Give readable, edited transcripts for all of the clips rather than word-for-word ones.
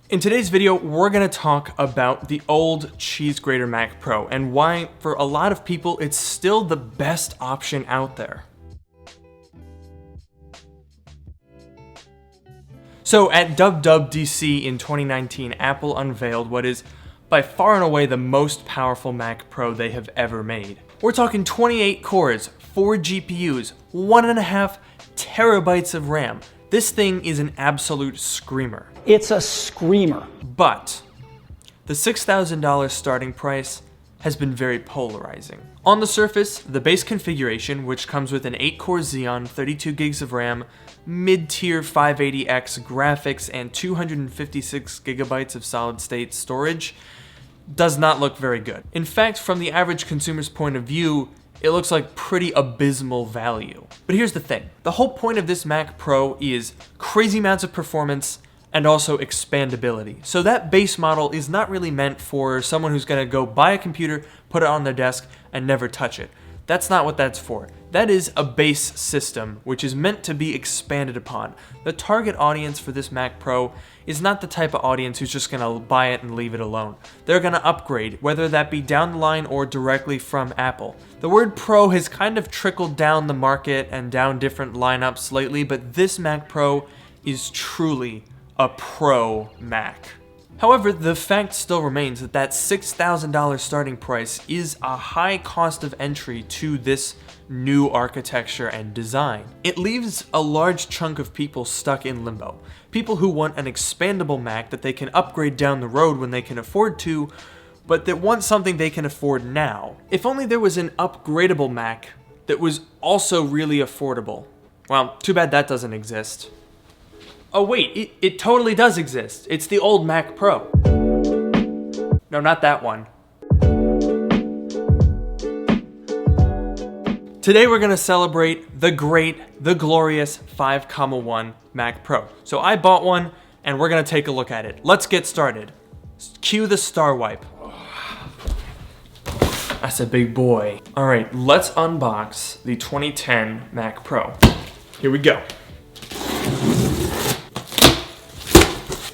In today's video, we're going to talk about the old Cheesegrater Mac Pro and why, for a lot of people, it's still the best option out there. So at WWDC in 2019, Apple unveiled what is by far and away the most powerful Mac Pro they have ever made. We're talking 28 cores, 4 GPUs, 1.5 terabytes of RAM. This thing is an absolute screamer. It's a screamer. But the $6,000 starting price has been very polarizing. On the surface, the base configuration, which comes with an 8-core Xeon, 32 gigs of RAM, mid-tier 580X graphics, and 256 gigabytes of solid-state storage, does not look very good. In fact, from the average consumer's point of view, it looks like pretty abysmal value. But here's the thing. The whole point of this Mac Pro is crazy amounts of performance and also expandability. So that base model is not really meant for someone who's gonna go buy a computer, put it on their desk, and never touch it. That's not what that's for. That is a base system, which is meant to be expanded upon. The target audience for this Mac Pro is not the type of audience who's just gonna buy it and leave it alone. They're gonna upgrade, whether that be down the line or directly from Apple. The word Pro has kind of trickled down the market and down different lineups lately, but this Mac Pro is truly a Pro Mac. However, the fact still remains that that $6,000 starting price is a high cost of entry to this new architecture and design. It leaves a large chunk of people stuck in limbo. People who want an expandable Mac that they can upgrade down the road when they can afford to, but that want something they can afford now. If only there was an upgradable Mac that was also really affordable. Well, too bad that doesn't exist. Oh wait, it totally does exist. It's the old Mac Pro. No, not that one. Today we're gonna celebrate the great, the glorious 5,1 Mac Pro. So I bought one and we're gonna take a look at it. Let's get started. Cue the star wipe. That's a big boy. All right, let's unbox the 2010 Mac Pro. Here we go.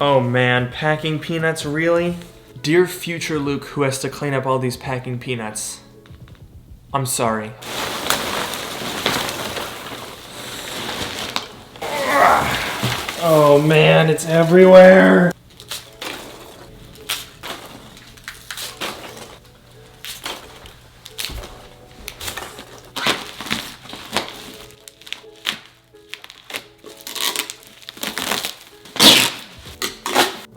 Oh man, packing peanuts, really? Dear future Luke who has to clean up all these packing peanuts, I'm sorry. Oh man, it's everywhere!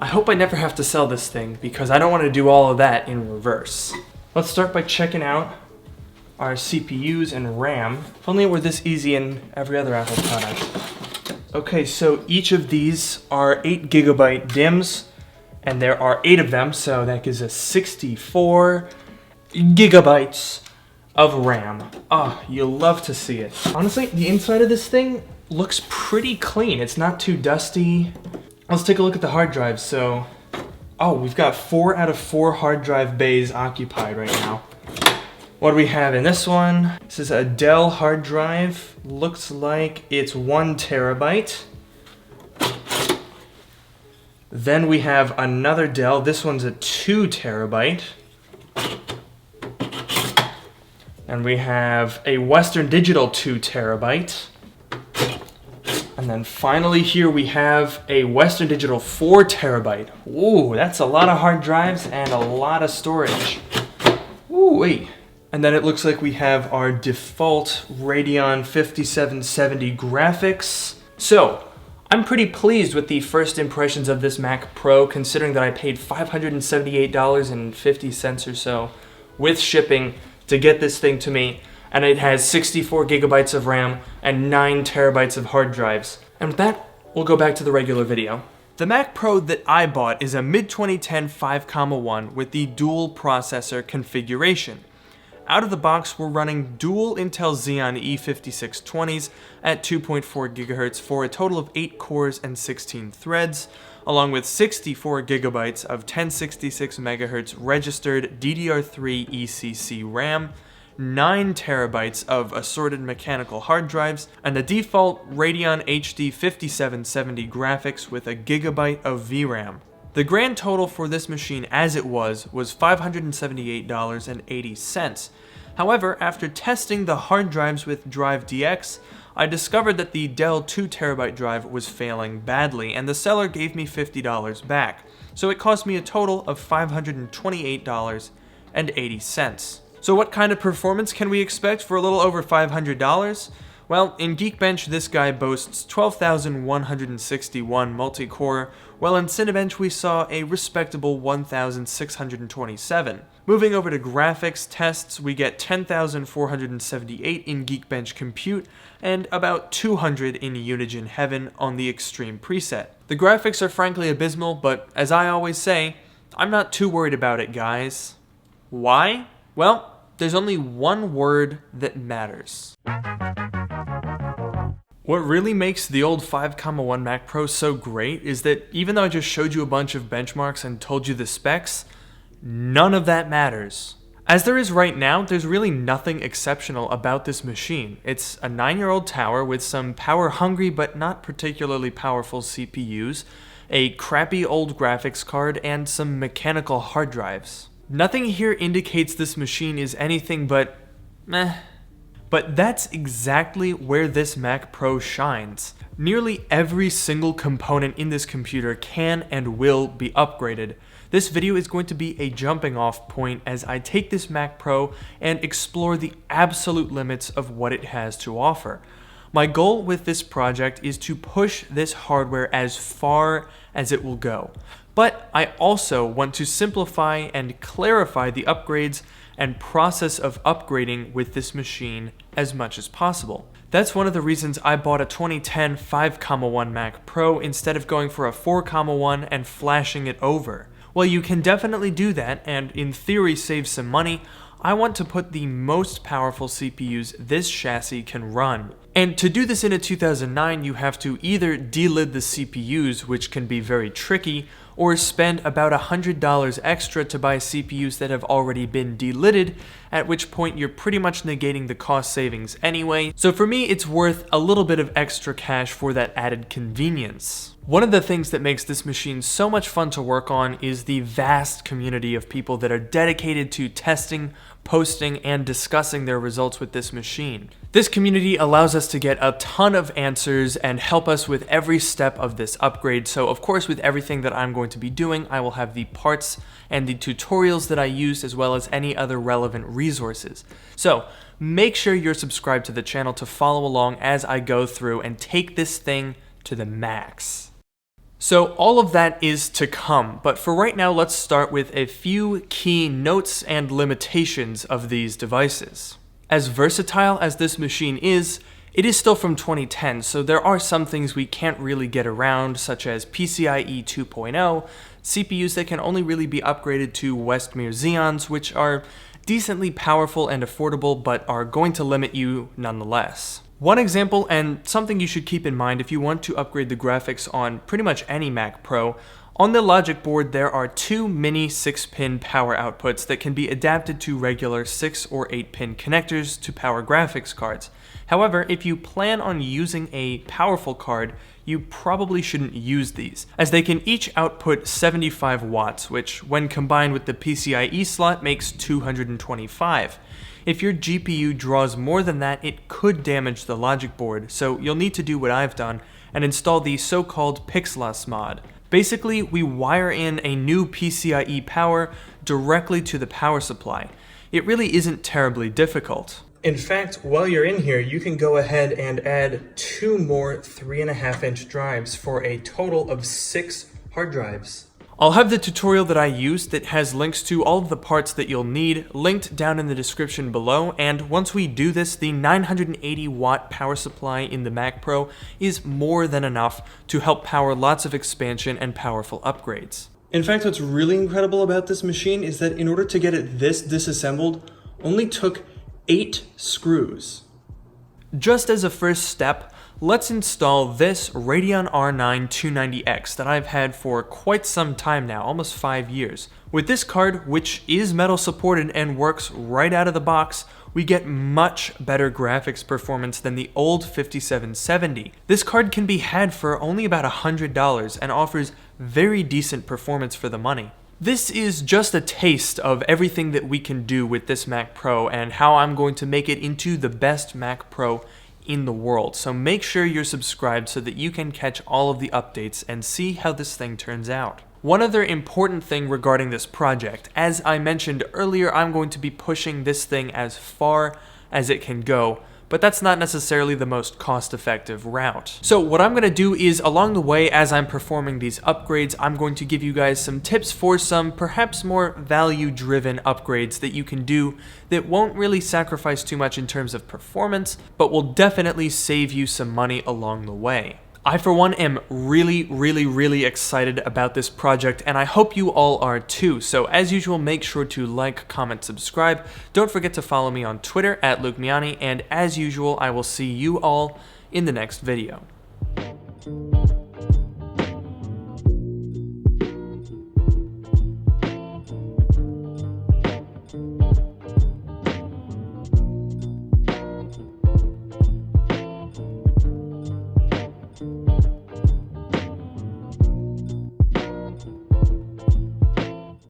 I hope I never have to sell this thing because I don't want to do all of that in reverse. Let's start by checking out our CPUs and RAM. If only it were this easy in every other Apple product. Okay, so each of these are 8 gigabyte DIMMs, and there are 8 of them, so that gives us 64 gigabytes of RAM. Oh, you'll love to see it. Honestly, the inside of this thing looks pretty clean. It's not too dusty. Let's take a look at the hard drives. So, oh, we've got 4 out of 4 hard drive bays occupied right now. What do we have in this one? This is a Dell hard drive. Looks like it's 1 terabyte. Then we have another Dell. This one's a 2 terabyte. And we have a Western Digital 2 terabyte. And then finally here we have a Western Digital 4 terabyte. Ooh, that's a lot of hard drives and a lot of storage. Ooh, wait. And then it looks like we have our default Radeon 5770 graphics. So, I'm pretty pleased with the first impressions of this Mac Pro, considering that I paid $578.50 or so with shipping to get this thing to me. And it has 64 gigabytes of RAM and 9 terabytes of hard drives. And with that, we'll go back to the regular video. The Mac Pro that I bought is a mid-2010 5,1 with the dual processor configuration. Out of the box, we're running dual Intel Xeon E5620s at 2.4 GHz for a total of 8 cores and 16 threads, along with 64 gigabytes of 1066 MHz registered DDR3 ECC RAM, 9 terabytes of assorted mechanical hard drives, and the default Radeon HD 5770 graphics with a gigabyte of VRAM. The grand total for this machine as it was $578.80. However, after testing the hard drives with Drive DX, I discovered that the Dell 2TB drive was failing badly, and the seller gave me $50 back, so it cost me a total of $528.80. So what kind of performance can we expect for a little over $500? Well, in Geekbench, this guy boasts 12,161 multi-core, while in Cinebench we saw a respectable 1,627. Moving over to graphics tests, we get 10,478 in Geekbench Compute, and about 200 in Unigine Heaven on the Extreme preset. The graphics are frankly abysmal, but as I always say, I'm not too worried about it, guys. Why? Well, there's only one word that matters. What really makes the old 5,1 Mac Pro so great is that even though I just showed you a bunch of benchmarks and told you the specs, none of that matters. As there is right now, there's really nothing exceptional about this machine. It's a 9-year-old tower with some power-hungry but not particularly powerful CPUs, a crappy old graphics card, and some mechanical hard drives. Nothing here indicates this machine is anything but meh. But that's exactly where this Mac Pro shines. Nearly every single component in this computer can and will be upgraded. This video is going to be a jumping off point as I take this Mac Pro and explore the absolute limits of what it has to offer. My goal with this project is to push this hardware as far as it will go. But I also want to simplify and clarify the upgrades and process of upgrading with this machine as much as possible. That's one of the reasons I bought a 2010 5,1 Mac Pro instead of going for a 4,1 and flashing it over. While you can definitely do that and in theory save some money, I want to put the most powerful CPUs this chassis can run. And to do this in a 2009, you have to either delid the CPUs, which can be very tricky, or spend about $100 extra to buy CPUs that have already been delidded, at which point you're pretty much negating the cost savings anyway. So for me, it's worth a little bit of extra cash for that added convenience. One of the things that makes this machine so much fun to work on is the vast community of people that are dedicated to testing, posting, and discussing their results with this machine. This community allows us to get a ton of answers and help us with every step of this upgrade. So of course, with everything that I'm going to be doing, I will have the parts and the tutorials that I used as well as any other relevant resources. So make sure you're subscribed to the channel to follow along as I go through and take this thing to the max. So all of that is to come, but for right now, let's start with a few key notes and limitations of these devices. As versatile as this machine is, it is still from 2010, so there are some things we can't really get around, such as PCIe 2.0, CPUs that can only really be upgraded to Westmere Xeons, which are decently powerful and affordable, but are going to limit you nonetheless. One example, and something you should keep in mind if you want to upgrade the graphics on pretty much any Mac Pro, on the logic board there are two mini 6-pin power outputs that can be adapted to regular 6 or 8-pin connectors to power graphics cards. However, if you plan on using a powerful card, you probably shouldn't use these, as they can each output 75 watts, which when combined with the PCIe slot makes 225. If your GPU draws more than that, it could damage the logic board, so you'll need to do what I've done and install the so-called Pixelas mod. Basically, we wire in a new PCIe power directly to the power supply. It really isn't terribly difficult. In fact, while you're in here, you can go ahead and add 2 more 3.5-inch drives for a total of 6 hard drives. I'll have the tutorial that I used that has links to all of the parts that you'll need linked down in the description below, and once we do this, the 980 watt power supply in the Mac Pro is more than enough to help power lots of expansion and powerful upgrades. In fact, what's really incredible about this machine is that in order to get it this disassembled, only took 8 screws. Just as a first step, let's install this Radeon R9 290X that I've had for quite some time now, almost 5 years. With this card, which is metal supported and works right out of the box, we get much better graphics performance than the old 5770. This card can be had for only about $100 and offers very decent performance for the money. This is just a taste of everything that we can do with this Mac Pro and how I'm going to make it into the best Mac Pro in the world. So make sure you're subscribed so that you can catch all of the updates and see how this thing turns out. One other important thing regarding this project, as I mentioned earlier, I'm going to be pushing this thing as far as it can go, but that's not necessarily the most cost-effective route. So what I'm going to do is, along the way, as I'm performing these upgrades, I'm going to give you guys some tips for some perhaps more value-driven upgrades that you can do that won't really sacrifice too much in terms of performance, but will definitely save you some money along the way. I, for one, am really excited about this project, and I hope you all are too. So as usual, make sure to like, comment, subscribe. Don't forget to follow me on Twitter at Miani, and as usual, I will see you all in the next video.